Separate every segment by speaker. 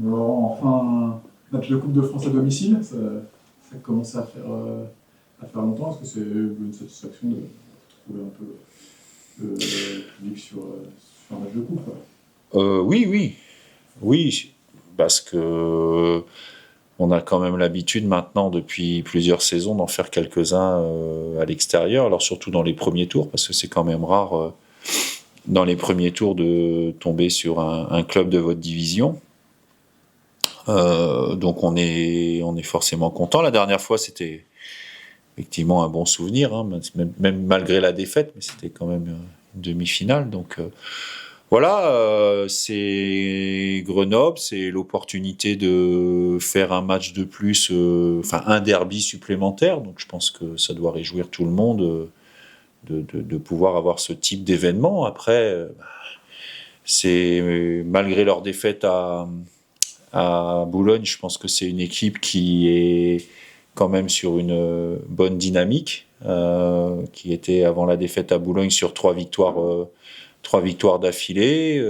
Speaker 1: Enfin, un match de Coupe de France à domicile, ça commence à faire longtemps. Est-ce que c'est une satisfaction de trouver un peu le public sur un match de coupe, quoi?
Speaker 2: Oui, parce que on a quand même l'habitude maintenant depuis plusieurs saisons d'en faire quelques-uns à l'extérieur, alors surtout dans les premiers tours, parce que c'est quand même rare dans les premiers tours de tomber sur un club de votre division. Donc on est forcément content. La dernière fois, c'était effectivement un bon souvenir, hein, même malgré la défaite, mais c'était quand même une demi-finale. Donc voilà, c'est Grenoble, c'est l'opportunité de faire un match de plus, enfin un derby supplémentaire. Donc je pense que ça doit réjouir tout le monde de pouvoir avoir ce type d'événement. Après, c'est malgré leur défaite à Boulogne, je pense que c'est une équipe qui est quand même sur une bonne dynamique, qui était avant la défaite à Boulogne sur trois victoires d'affilée,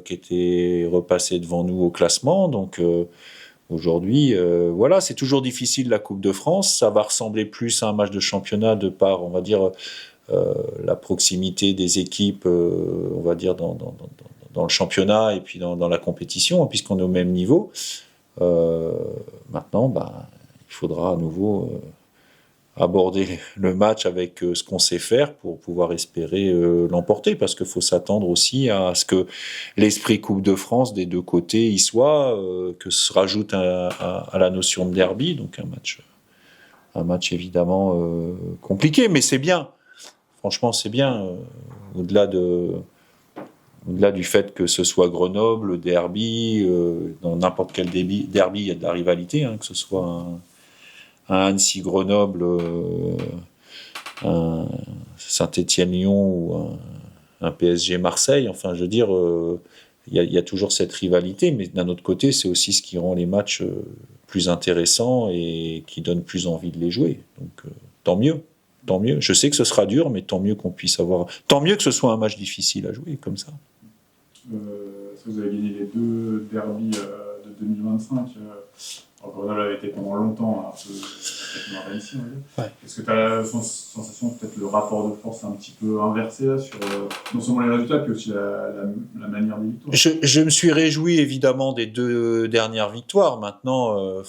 Speaker 2: qui était repassée devant nous au classement. Donc aujourd'hui, voilà, c'est toujours difficile la Coupe de France. Ça va ressembler plus à un match de championnat de par, on va dire, la proximité des équipes, on va dire, dans le championnat et puis dans la compétition, puisqu'on est au même niveau. Maintenant, il faudra à nouveau aborder le match avec ce qu'on sait faire pour pouvoir espérer l'emporter, parce qu'il faut s'attendre aussi à ce que l'esprit Coupe de France des deux côtés y soit, que se rajoute à la notion de derby, donc un match évidemment compliqué, mais c'est bien. Franchement, c'est bien, au-delà du fait que ce soit Grenoble, derby, dans n'importe quel derby, il y a de la rivalité, hein, que ce soit un Annecy-Grenoble, un Saint-Étienne-Lyon ou un PSG-Marseille. Enfin, je veux dire, il y a toujours cette rivalité, mais d'un autre côté, c'est aussi ce qui rend les matchs plus intéressants et qui donne plus envie de les jouer. Donc, tant mieux. Tant mieux. Je sais que ce sera dur, mais tant mieux qu'on puisse avoir. Tant mieux que ce soit un match difficile à jouer comme ça.
Speaker 1: Est-ce que vous avez gagné les deux derbies de 2025? Grenoble avait été pendant longtemps un peu moins réussi, on va dire.
Speaker 2: Ouais.
Speaker 1: Est-ce que tu as la sensation que peut-être le rapport de force est un petit peu inversé là, sur non seulement les résultats, mais aussi la manière des victoires?
Speaker 2: Je me suis réjoui évidemment des deux dernières victoires. Maintenant,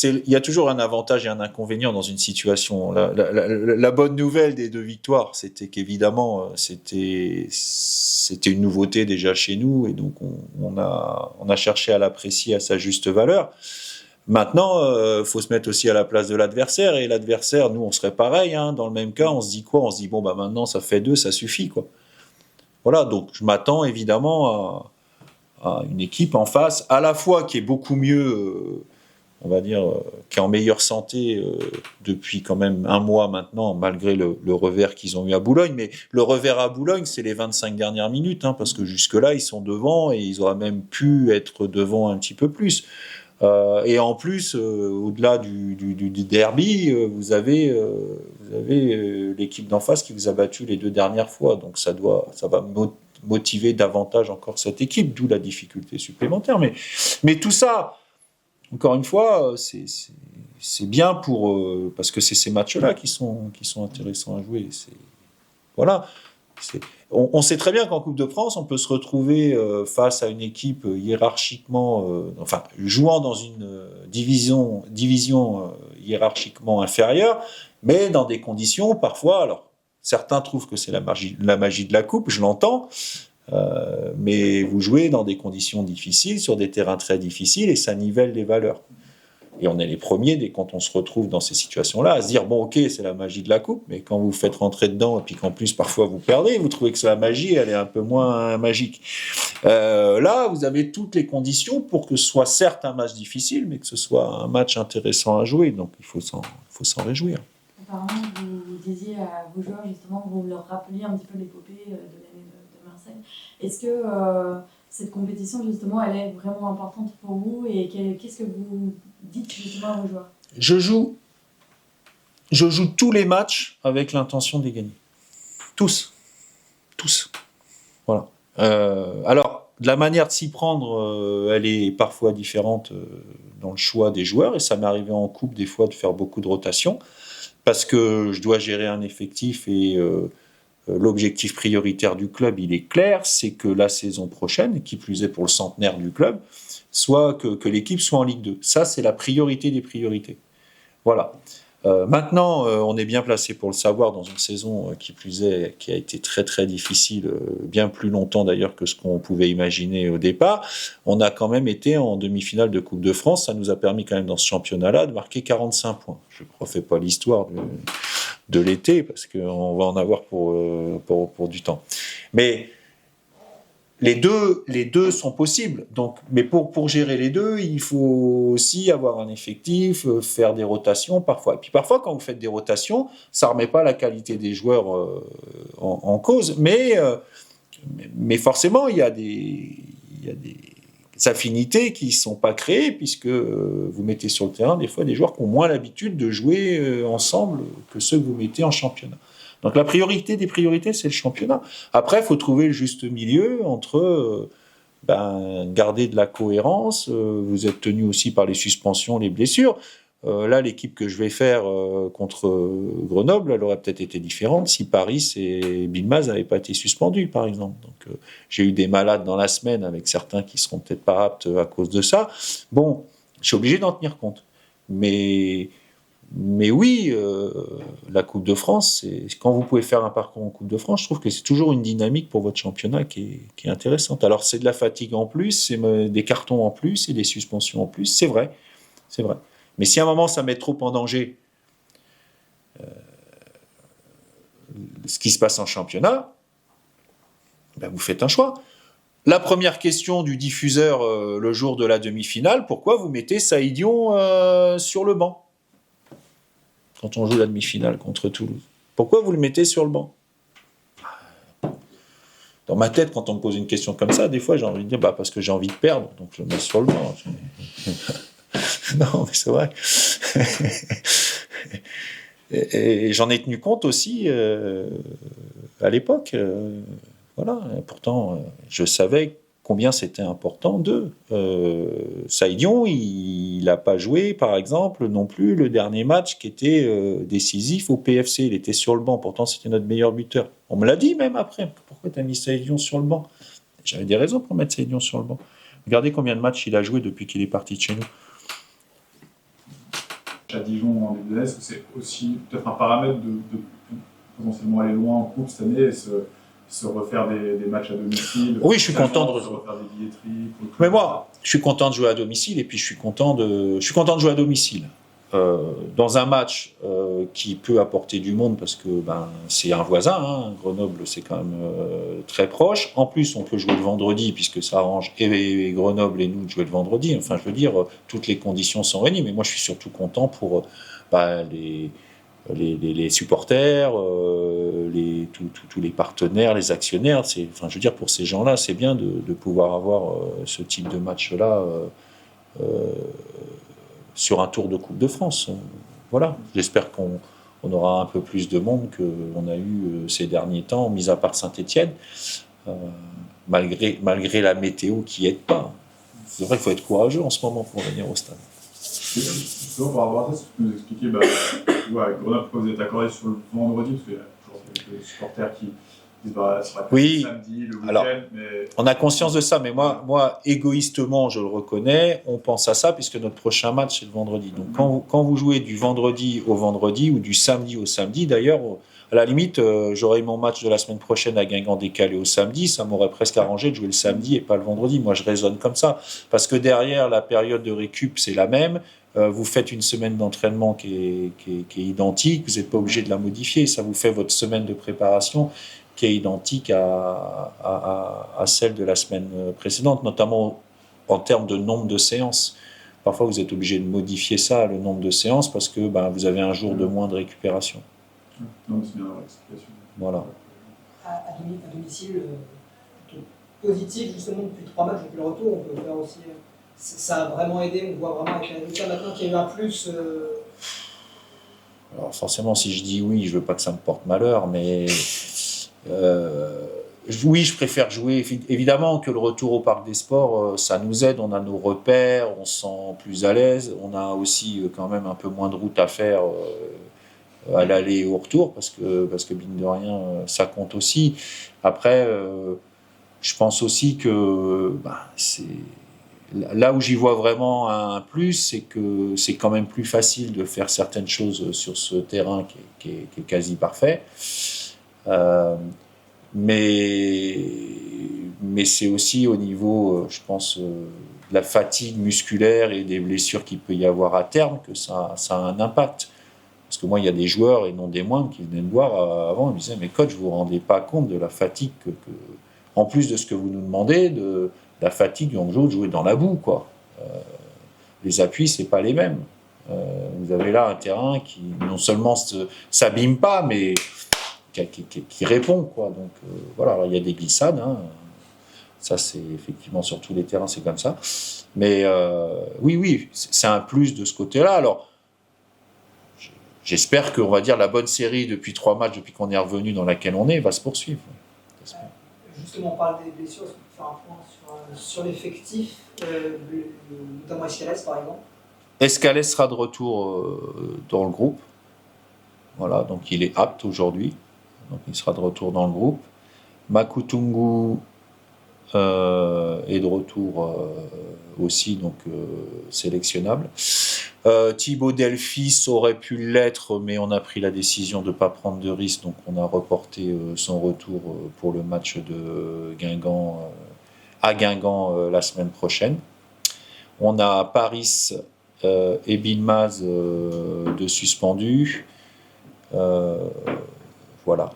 Speaker 2: il y a toujours un avantage et un inconvénient dans une situation. La bonne nouvelle des deux victoires, c'était qu'évidemment, c'était une nouveauté déjà chez nous, et donc on a cherché à l'apprécier à sa juste valeur. Maintenant, faut se mettre aussi à la place de l'adversaire, et l'adversaire, nous, on serait pareil, hein, dans le même cas, on se dit quoi? On se dit, bon, maintenant, ça fait 2, ça suffit, quoi. Voilà, donc je m'attends évidemment à une équipe en face, à la fois qui est beaucoup mieux, on va dire, qui est en meilleure santé depuis quand même un mois maintenant, malgré le revers qu'ils ont eu à Boulogne. Mais le revers à Boulogne, c'est les 25 dernières minutes, hein, parce que jusque-là, ils sont devant, et ils auraient même pu être devant un petit peu plus. Et en plus, au-delà du derby, vous avez l'équipe d'en face qui vous a battu les deux dernières fois. Donc ça va motiver davantage encore cette équipe, d'où la difficulté supplémentaire. Mais tout ça, encore une fois, c'est bien parce que c'est ces matchs-là qui sont intéressants à jouer. Voilà. On sait très bien qu'en Coupe de France, on peut se retrouver face à une équipe hiérarchiquement, enfin, jouant dans une division hiérarchiquement inférieure, mais dans des conditions parfois. Alors, certains trouvent que c'est la magie de la Coupe, je l'entends, mais vous jouez dans des conditions difficiles, sur des terrains très difficiles, et ça nivelle les valeurs. Et on est les premiers, quand on se retrouve dans ces situations-là, à se dire, bon, ok, c'est la magie de la coupe, mais quand vous vous faites rentrer dedans, et puis qu'en plus, parfois, vous perdez, vous trouvez que c'est la magie, elle est un peu moins magique. Là, vous avez toutes les conditions pour que ce soit certes un match difficile, mais que ce soit un match intéressant à jouer, donc il faut s'en réjouir.
Speaker 3: Apparemment, vous disiez à vos joueurs, justement, vous leur rappeliez un petit peu l'épopée de l'année de Marseille. Est-ce que cette compétition, justement, elle est vraiment importante pour vous, et qu'est-ce que vous dites justement à vos joueurs?
Speaker 2: Je joue tous les matchs avec l'intention de les gagner. Tous. Voilà. Alors, la manière de s'y prendre, elle est parfois différente dans le choix des joueurs, et ça m'est arrivé en coupe des fois de faire beaucoup de rotations, parce que je dois gérer un effectif et l'objectif prioritaire du club, il est clair, c'est que la saison prochaine, qui plus est pour le centenaire du club, soit que l'équipe soit en Ligue 2. Ça, c'est la priorité des priorités. Voilà. Maintenant, on est bien placé pour le savoir dans une saison qui plus est, qui a été très très difficile, bien plus longtemps d'ailleurs que ce qu'on pouvait imaginer au départ. On a quand même été en demi-finale de Coupe de France. Ça nous a permis quand même dans ce championnat-là de marquer 45 points. Je ne refais pas l'histoire de l'été parce qu'on va en avoir pour du temps. Mais les deux sont possibles. Donc, mais pour gérer les deux, il faut aussi avoir un effectif, faire des rotations parfois. Et puis parfois, quand vous faites des rotations, ça ne remet pas la qualité des joueurs en cause. Mais forcément, il y a des affinités qui ne sont pas créées, puisque vous mettez sur le terrain des fois des joueurs qui ont moins l'habitude de jouer ensemble que ceux que vous mettez en championnat. Donc la priorité des priorités, c'est le championnat. Après, il faut trouver le juste milieu entre garder de la cohérence. Vous êtes tenu aussi par les suspensions, les blessures. Là, l'équipe que je vais faire contre Grenoble, elle aurait peut-être été différente si Paris et Bilmaz n'avaient pas été suspendus, par exemple. Donc, j'ai eu des malades dans la semaine avec certains qui seront peut-être pas aptes à cause de ça. Bon, je suis obligé d'en tenir compte. Mais oui, la Coupe de France, quand vous pouvez faire un parcours en Coupe de France, je trouve que c'est toujours une dynamique pour votre championnat qui est intéressante. Alors, c'est de la fatigue en plus, c'est des cartons en plus et des suspensions en plus, c'est vrai. Mais si à un moment, ça met trop en danger ce qui se passe en championnat, vous faites un choix. La première question du diffuseur le jour de la demi-finale, pourquoi vous mettez Saïd Dion sur le banc quand on joue la demi-finale contre Toulouse? Pourquoi vous le mettez sur le banc? Dans ma tête, quand on me pose une question comme ça, des fois j'ai envie de dire parce que j'ai envie de perdre, donc je le mets sur le banc. Non, mais c'est vrai. et j'en ai tenu compte aussi à l'époque. Voilà. Et pourtant, je savais combien c'était important d'eux. Saïd Dion, il n'a pas joué, par exemple, non plus le dernier match qui était décisif au PFC. Il était sur le banc. Pourtant, c'était notre meilleur buteur. On me l'a dit même après. Pourquoi tu as mis Saïd Dion sur le banc? J'avais des raisons pour mettre Saïd Dion sur le banc. Regardez combien de matchs il a joué depuis qu'il est parti de chez nous.
Speaker 1: À Dijon en début d'année, est-ce que c'est aussi peut-être un paramètre de potentiellement aller loin en coupe cette année et se refaire des matchs à domicile?
Speaker 2: Oui, je suis content de
Speaker 1: se refaire des billetteries.
Speaker 2: Mais moi, je suis content de jouer à domicile et puis je suis content de jouer à domicile. Dans un match qui peut apporter du monde parce que c'est un voisin, hein. Grenoble c'est quand même très proche. En plus on peut jouer le vendredi puisque ça arrange et Grenoble et nous de jouer le vendredi. Enfin je veux dire toutes les conditions sont réunies. Mais moi je suis surtout content pour les supporters, tous les partenaires, les actionnaires. Je veux dire pour ces gens-là c'est bien de pouvoir avoir ce type de match-là. Sur un tour de Coupe de France. Voilà. J'espère qu'on aura un peu plus de monde qu'on a eu ces derniers temps, mis à part Saint-Étienne, malgré la météo qui aide pas. C'est vrai qu'il faut être courageux en ce moment pour venir au stade.
Speaker 1: Justement, par rapport à ça, tu peux nous expliquer, Grenoble, pourquoi vous êtes accordé sur le vendredi, parce qu'il y a toujours quelques supporters qui disent
Speaker 2: oui.
Speaker 1: Samedi, le week-end.
Speaker 2: Alors, on a conscience de ça, mais moi, égoïstement, je le reconnais, on pense à ça puisque notre prochain match c'est le vendredi. Donc quand vous jouez du vendredi au vendredi ou du samedi au samedi, d'ailleurs, à la limite, j'aurais eu mon match de la semaine prochaine à Guingamp décalé au samedi, ça m'aurait presque arrangé de jouer le samedi et pas le vendredi. Moi, je raisonne comme ça parce que derrière, la période de récup, c'est la même. Vous faites une semaine d'entraînement qui est identique, vous n'êtes pas obligé de la modifier. Ça vous fait votre semaine de préparation qui est identique à celle de la semaine précédente, notamment en termes de nombre de séances. Parfois, vous êtes obligé de modifier ça, le nombre de séances, parce que vous avez un jour de moins de récupération.
Speaker 1: Non, c'est bien l'explication.
Speaker 2: Voilà.
Speaker 4: À domicile, positif, justement, depuis 3 matchs, depuis le retour, on peut faire aussi... Ça a vraiment aidé, on voit vraiment avec les résultats maintenant qu'il y a eu un plus... Alors
Speaker 2: forcément, si je dis oui, je ne veux pas que ça me porte malheur, mais Oui, je préfère jouer. Évidemment que le retour au Parc des Sports, ça nous aide. On a nos repères, on se sent plus à l'aise. On a aussi quand même un peu moins de route à faire à l'aller et au retour, parce que mine de rien, ça compte aussi. Après, je pense aussi que c'est là où j'y vois vraiment un plus, c'est que c'est quand même plus facile de faire certaines choses sur ce terrain qui est quasi parfait. Mais c'est aussi au niveau, je pense, de la fatigue musculaire et des blessures qu'il peut y avoir à terme que ça a un impact. Parce que moi, il y a des joueurs, et non des moindres, qui venaient me voir avant, ils me disaient « Mais coach, vous ne vous rendez pas compte de la fatigue en plus de ce que vous nous demandez, de la fatigue en jeu de jouer dans la boue, quoi. Les appuis, c'est pas les mêmes. Vous avez là un terrain qui non seulement s'abîme pas, mais qui répond, quoi. Donc voilà, alors, il y a des glissades, hein. Ça c'est effectivement sur tous les terrains, c'est comme ça. Mais oui, c'est un plus de ce côté-là. Alors j'espère qu'on va dire la bonne série depuis 3 matchs, depuis qu'on est revenu dans laquelle on est, va se poursuivre.
Speaker 4: Justement, on parle des blessures, est-ce qu'on peut faire un point sur l'effectif, notamment Escalès par exemple?
Speaker 2: Escalès sera de retour dans le groupe. Voilà, donc il est apte aujourd'hui. Donc il sera de retour dans le groupe. Makutungu est de retour aussi, donc sélectionnable. Thibaut Delphis aurait pu l'être, mais on a pris la décision de ne pas prendre de risque, donc on a reporté son retour pour le match de Guingamp à Guingamp la semaine prochaine. On a Paris et Bilmaz de suspendus. Voilà.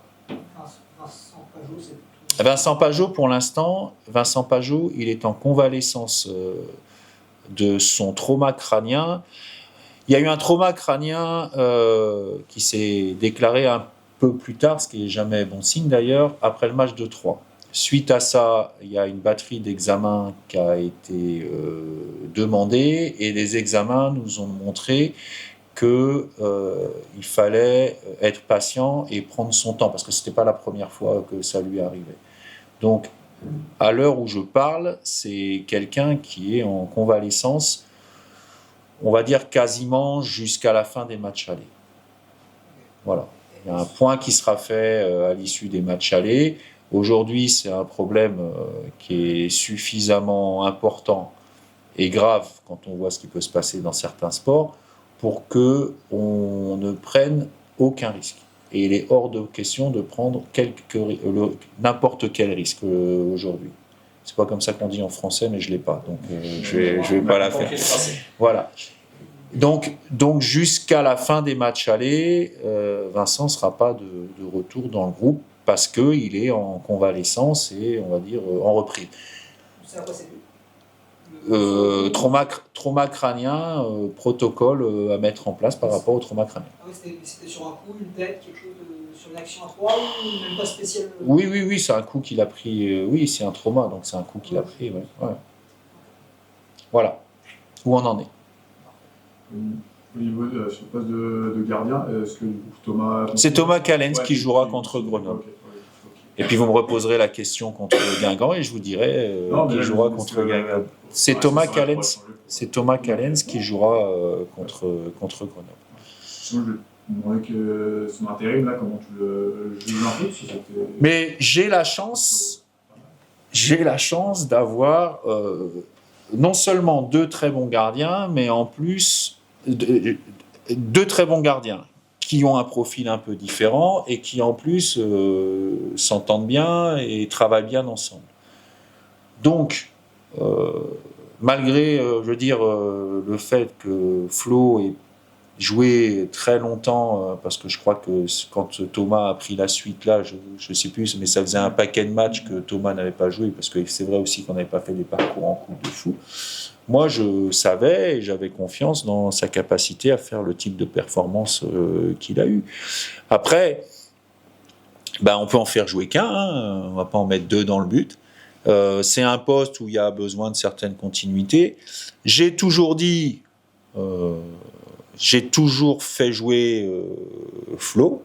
Speaker 2: Vincent Pajot, pour l'instant, il est en convalescence de son trauma crânien. Il y a eu un trauma crânien qui s'est déclaré un peu plus tard, ce qui n'est jamais bon signe d'ailleurs, après le match de Troyes. Suite à ça, il y a une batterie d'examens qui a été demandée, et les examens nous ont montré qu'il fallait être patient et prendre son temps, parce que ce n'était pas la première fois que ça lui arrivait. Donc, à l'heure où je parle, c'est quelqu'un qui est en convalescence, on va dire quasiment jusqu'à la fin des matchs allés. Voilà. Il y a un point qui sera fait à l'issue des matchs allés. Aujourd'hui, c'est un problème qui est suffisamment important et grave quand on voit ce qui peut se passer dans certains sports pour qu'on ne prenne aucun risque. Et il est hors de question de prendre n'importe quel risque aujourd'hui. C'est pas comme ça qu'on dit en français, mais je l'ai pas, donc je vais pas la faire. Voilà. Donc jusqu'à la fin des matchs allés, Vincent sera pas de retour dans le groupe parce que il est en convalescence et on va dire en reprise.
Speaker 4: C'est à quoi c'est dû?
Speaker 2: Trauma crânien, protocole à mettre en place par rapport au trauma crânien.
Speaker 4: Ah oui, c'était sur un coup, une tête, quelque chose sur une action à 3 ou même pas spécial?
Speaker 2: Oui, c'est un coup qu'il a pris. Oui, c'est un trauma, donc c'est un coup qu'il a pris. Ouais. Voilà où on en est.
Speaker 1: Au niveau sur le poste de gardien, est-ce que Thomas...
Speaker 2: C'est Thomas Callens qui jouera contre Grenoble. Okay. Et puis vous me reposerez la question contre Guingamp et je vous dirai qui jouera contre Guingamp. C'est Thomas Callens. C'est Thomas Callens qui jouera contre Grenoble.
Speaker 1: Je me demandais que son intérim, là, comment tu le juges un peu si
Speaker 2: mais j'ai la chance d'avoir non seulement 2 très bons gardiens, mais en plus 2 très bons gardiens qui ont un profil un peu différent et qui en plus s'entendent bien et travaillent bien ensemble. Donc, malgré, le fait que Flo ait joué très longtemps, parce que je crois que quand Thomas a pris la suite là, je ne sais plus, mais ça faisait un paquet de matchs que Thomas n'avait pas joué, parce que c'est vrai aussi qu'on n'avait pas fait des parcours en coupe de fou. Moi, je savais et j'avais confiance dans sa capacité à faire le type de performance qu'il a eu. Après, on peut en faire jouer qu'un, on ne va pas en mettre 2 dans le but. C'est un poste où il y a besoin de certaines continuités. J'ai toujours fait jouer Flo.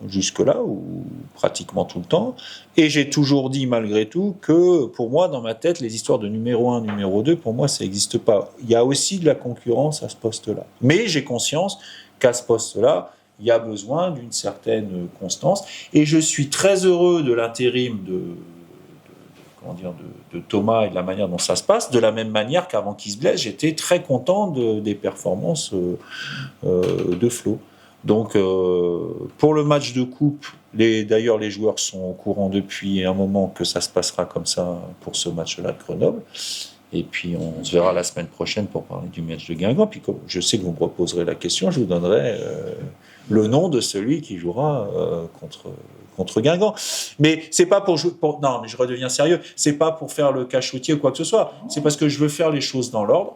Speaker 2: jusque-là, ou pratiquement tout le temps. Et j'ai toujours dit, malgré tout, que pour moi, dans ma tête, les histoires de numéro 1, numéro 2, pour moi, ça n'existe pas. Il y a aussi de la concurrence à ce poste-là. Mais j'ai conscience qu'à ce poste-là, il y a besoin d'une certaine constance. Et je suis très heureux de l'intérim de Thomas et de la manière dont ça se passe, de la même manière qu'avant qu'il se blesse, j'étais très content des performances de Flo. Donc, pour le match de coupe, d'ailleurs les joueurs sont au courant depuis un moment que ça se passera comme ça pour ce match-là de Grenoble. Et puis, on se verra la semaine prochaine pour parler du match de Guingamp. Puis, comme je sais que vous me reposerez la question, je vous donnerai le nom de celui qui jouera contre Guingamp. Mais c'est pas non, mais je redeviens sérieux. C'est pas pour faire le cachotier ou quoi que ce soit. C'est parce que je veux faire les choses dans l'ordre.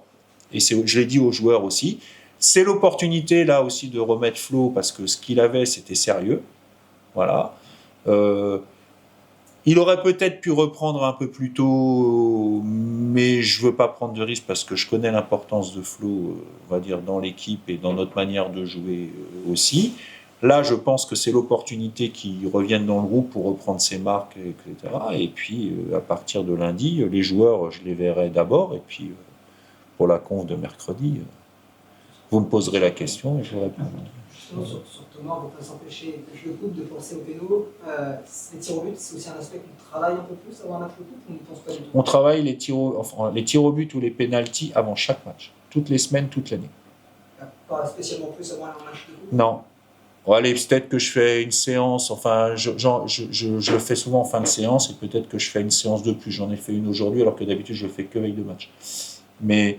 Speaker 2: Et je l'ai dit aux joueurs aussi. C'est l'opportunité là aussi de remettre Flo parce que ce qu'il avait, c'était sérieux. Voilà. Il aurait peut-être pu reprendre un peu plus tôt, mais je veux pas prendre de risque parce que je connais l'importance de Flo, on va dire, dans l'équipe et dans notre manière de jouer aussi. Là, je pense que c'est l'opportunité qu'il revienne dans le groupe pour reprendre ses marques, etc. Et puis, à partir de lundi, les joueurs, je les verrai d'abord. Et puis, pour la conf de mercredi, vous me poserez la question et je vous répondrai.
Speaker 4: Justement, sur Thomas, on ne peut pas s'empêcher, je le coupe de penser au péno. Les tirs au but, c'est aussi un aspect qu'on travaille un peu plus avant un match de coupe, on n'y pense pas du tout.
Speaker 2: On travaille les tirs au but ou les pénaltys avant chaque match, toutes les semaines, toute l'année.
Speaker 4: Pas spécialement plus avant un match de coupe.
Speaker 2: Non. Bon, allez, peut-être que je fais une séance, enfin, je le fais souvent en fin de séance, et peut-être que je fais une séance de plus. J'en ai fait une aujourd'hui, alors que d'habitude, je le fais que veille de match. Mais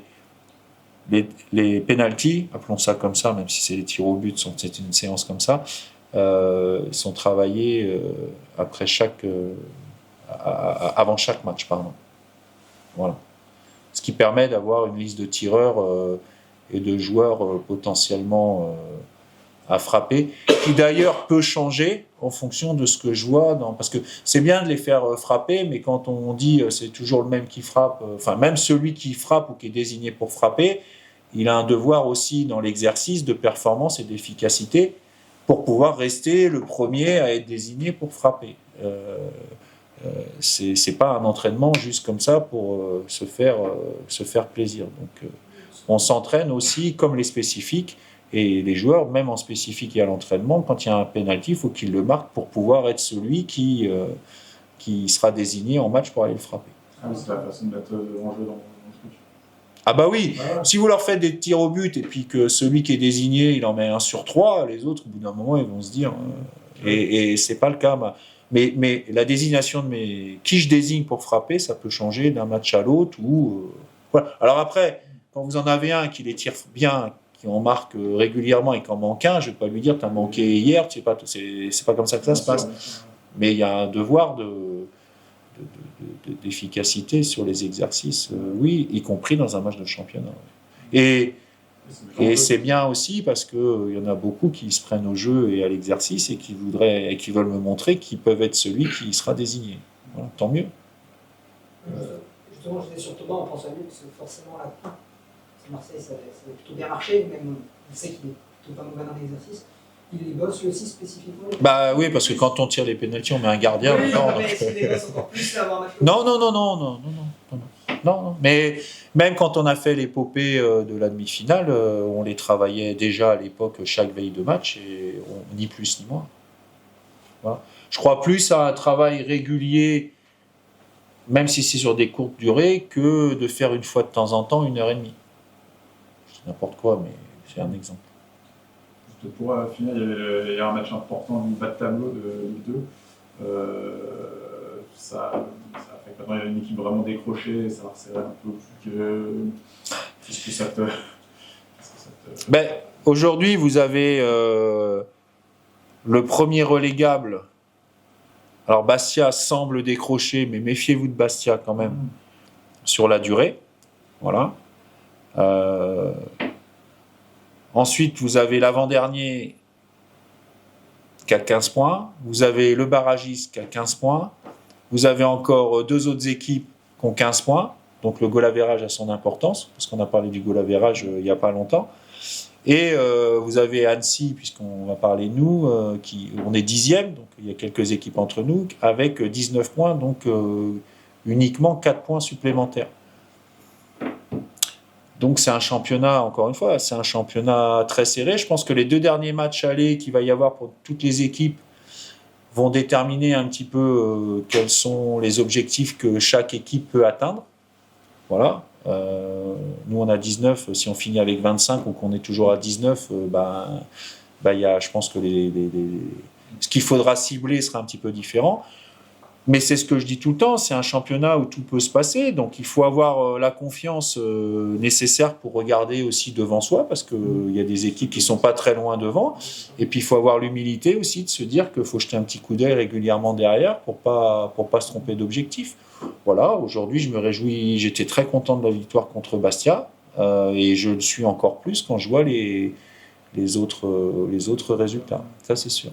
Speaker 2: les pénaltys, appelons ça comme ça, même si c'est les tirs au but, c'est une séance comme ça, sont travaillés avant chaque match, pardon. Voilà. Ce qui permet d'avoir une liste de tireurs et de joueurs potentiellement à frapper, qui d'ailleurs peut changer en fonction de ce que je vois. Parce que c'est bien de les faire frapper, mais quand on dit c'est toujours le même qui frappe, même celui qui frappe ou qui est désigné pour frapper, il a un devoir aussi dans l'exercice de performance et d'efficacité pour pouvoir rester le premier à être désigné pour frapper. C'est pas un entraînement juste comme ça pour se faire plaisir. Donc on s'entraîne aussi comme les spécifiques. Et les joueurs, même en spécifique et à l'entraînement, quand il y a un pénalty, il faut qu'ils le marquent pour pouvoir être celui qui sera désigné en match pour aller le frapper.
Speaker 1: Ah oui, c'est la façon de mettre en jeu dans le truc.
Speaker 2: Ah bah oui, si vous leur faites des tirs au but et puis que celui qui est désigné, il en met 1 sur 3, les autres, au bout d'un moment, ils vont se dire... et c'est pas le cas. Mais la désignation qui je désigne pour frapper, ça peut changer d'un match à l'autre. Voilà. Alors après, quand vous en avez un qui les tire bien, qui en marque régulièrement et qui en manque un, je ne vais pas lui dire « t'as manqué hier », c'est pas comme ça que ça se passe. Mais il y a un devoir d'efficacité sur les exercices, oui, y compris dans un match de championnat. Et c'est bien aussi parce qu'il y en a beaucoup qui se prennent au jeu et à l'exercice et qui veulent me montrer qu'ils peuvent être celui qui sera désigné. Voilà, tant mieux.
Speaker 4: Justement, je disais sur Thomas, on pense à lui, parce que forcément, la coupe, Marseille, ça avait plutôt bien marché, même on sait qu'il est plutôt pas mauvais dans l'exercice. Il les bosse lui aussi spécifiquement.
Speaker 2: Bah oui, parce que quand on tire les pénaltys, on met un gardien.
Speaker 4: Oui, mais est-ce qu'il les bosse encore plus avant un match?
Speaker 2: Non. Mais même quand on a fait l'épopée de la demi-finale, on les travaillait déjà à l'époque chaque veille de match, et ni plus ni moins. Voilà. Je crois plus à un travail régulier, même si c'est sur des courtes durées, que de faire une fois de temps en temps 1h30. C'est n'importe quoi, mais c'est un exemple.
Speaker 1: Juste pour finir, il y a un match important du bas de tableau de Ligue 2. Ça fait que maintenant il y a une équipe vraiment décrochée, ça va resserrer un peu plus que. Qu'est-ce que ça te.
Speaker 2: Ben, aujourd'hui, vous avez le premier relégable. Alors Bastia semble décrocher, mais méfiez-vous de Bastia quand même sur la durée. Voilà. Ensuite, vous avez l'avant-dernier qui a 15 points. Vous avez le barragiste qui a 15 points. Vous avez encore 2 autres équipes qui ont 15 points. Donc le goal average a son importance, parce qu'on a parlé du goal average il n'y a pas longtemps. Et vous avez Annecy, puisqu'on va parler de nous, on est 10e, donc il y a quelques équipes entre nous, avec 19 points, donc uniquement 4 points supplémentaires. Donc c'est un championnat, encore une fois, c'est un championnat très serré. Je pense que les 2 derniers matchs allés qu'il va y avoir pour toutes les équipes vont déterminer un petit peu quels sont les objectifs que chaque équipe peut atteindre. Voilà. Nous on a 19, si on finit avec 25 ou qu'on est toujours à 19, y a, je pense que ce qu'il faudra cibler sera un petit peu différent. Mais c'est ce que je dis tout le temps, c'est un championnat où tout peut se passer, donc il faut avoir la confiance nécessaire pour regarder aussi devant soi, parce qu'il y a des équipes qui ne sont pas très loin devant, et puis il faut avoir l'humilité aussi de se dire qu'il faut jeter un petit coup d'œil régulièrement derrière pour pas se tromper d'objectif. Voilà, aujourd'hui je me réjouis, j'étais très content de la victoire contre Bastia, et je le suis encore plus quand je vois les autres résultats, ça c'est sûr.